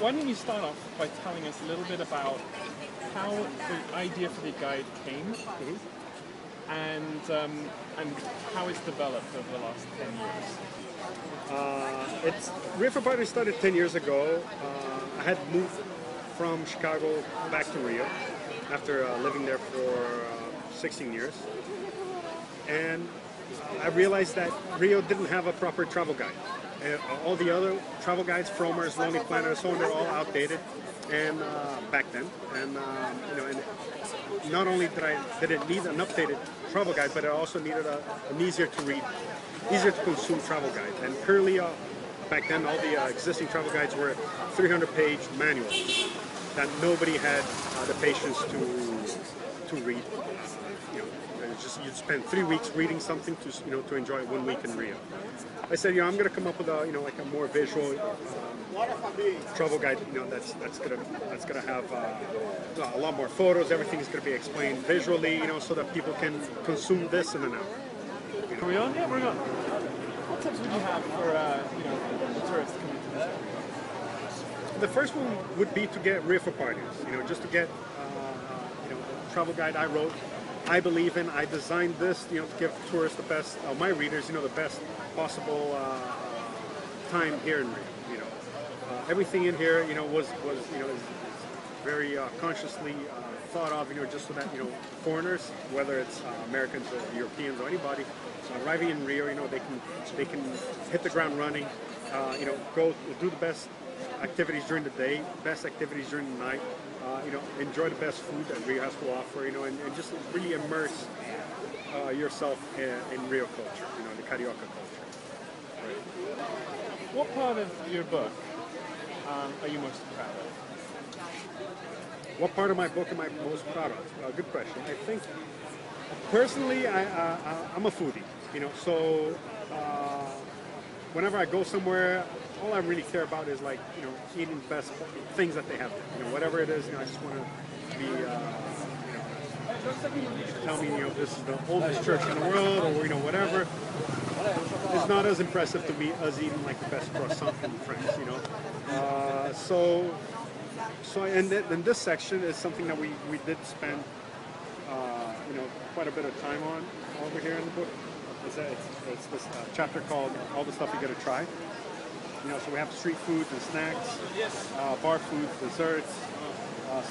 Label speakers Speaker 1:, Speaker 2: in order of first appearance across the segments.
Speaker 1: why don't you start off by telling us a little bit about how the idea for the guide came, and how it's developed over the last 10 years.
Speaker 2: Rio for Partiers started 10 years ago. I had moved from Chicago back to Rio after living there for 16 years. And I realized that Rio didn't have a proper travel guide. All the other travel guides, Frommer's, Lonely Planet, and so on, they're all outdated. And back then, and and not only did it need an updated travel guide, but it also needed an easier to read, easier to consume travel guide. And currently, back then, all the existing travel guides were 300-page manuals that nobody had the patience to read. You'd spend 3 weeks reading something to enjoy 1 week in Rio. I said, I'm going to come up with like a more visual travel guide. That's gonna have a lot more photos. Everything is going to be explained visually. So that people can consume this in an hour.
Speaker 1: Are we on? Yeah, we're on. What tips would you have for tourists coming to this area?
Speaker 2: The first one would be to get Rio for Partiers. Just to get the travel guide I wrote. I believe in. I designed this, to give tourists the best, my readers, the best possible time here in Rio. Everything in here, was is very consciously thought of, just so that foreigners, whether it's Americans or Europeans or anybody, arriving in Rio, they can hit the ground running, go do the best activities during the day, best activities during the night. Enjoy the best food that Rio has to offer, and just really immerse yourself in Rio culture, the Carioca culture. Right.
Speaker 1: What part of your book are you most proud of?
Speaker 2: What part of my book am I most proud of? Good question. I think, personally, I'm a foodie, so whenever I go somewhere, all I really care about is eating the best things that they have there. Whatever it is, I just want to be, tell me, this is the oldest church in the world, or whatever. It's not as impressive to me as eating the best croissant in France, and this section is something that we did spend, quite a bit of time on over here in the book. It's this chapter called All the Stuff You Gotta Try. So we have street foods and snacks, bar foods, desserts,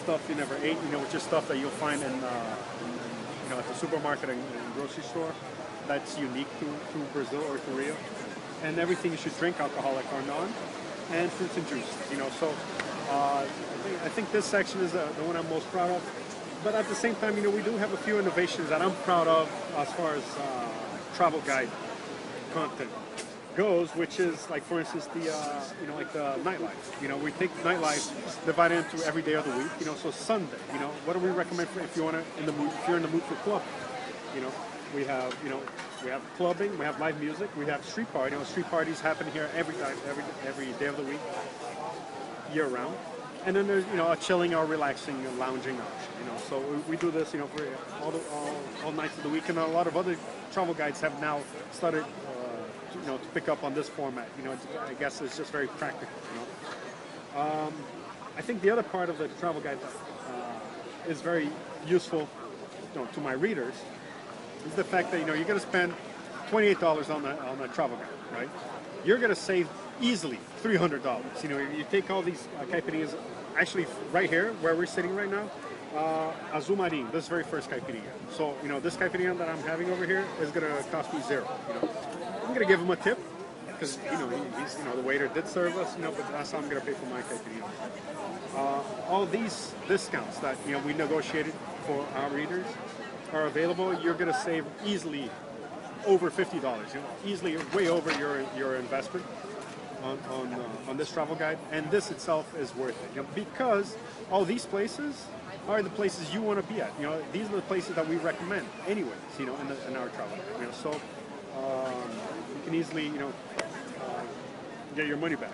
Speaker 2: stuff you never ate, which is stuff that you'll find in at the supermarket and grocery store that's unique to Brazil or to Rio. And everything you should drink, alcoholic or non, and fruits and juices, So I think this section is the one I'm most proud of. But at the same time, we do have a few innovations that I'm proud of as far as travel guide content goes, which is for instance the the nightlife. We take nightlife, divide it into every day of the week. So Sunday, what do we recommend for if you're in the mood for clubbing? We have clubbing, we have live music, we have street party. Street parties happen here every day of the week, year round. And then there's a chilling or relaxing, lounging option. So we do this for all nights of the week, and a lot of other travel guides have now started to pick up on this format. I guess it's just very practical. I think the other part of the travel guide that is very useful, to my readers, is the fact that you're going to spend $28 on the travel guide, right? You're going to save easily $300. You take all these caipirinhas, actually right here where we're sitting right now, Azul Marinho, this very first caipirinha. So this caipirinha that I'm having over here is going to cost me $0. I'm going to give him a tip because he's the waiter did serve us, but that's how I'm going to pay for my caipirinha. All these discounts that we negotiated for our readers are available. You're going to save easily over $50. Easily way over your investment on this travel guide, and this itself is worth it. Because all these places are the places you want to be at. These are the places that we recommend, anyways. In our travel guide. So you can easily get your money back.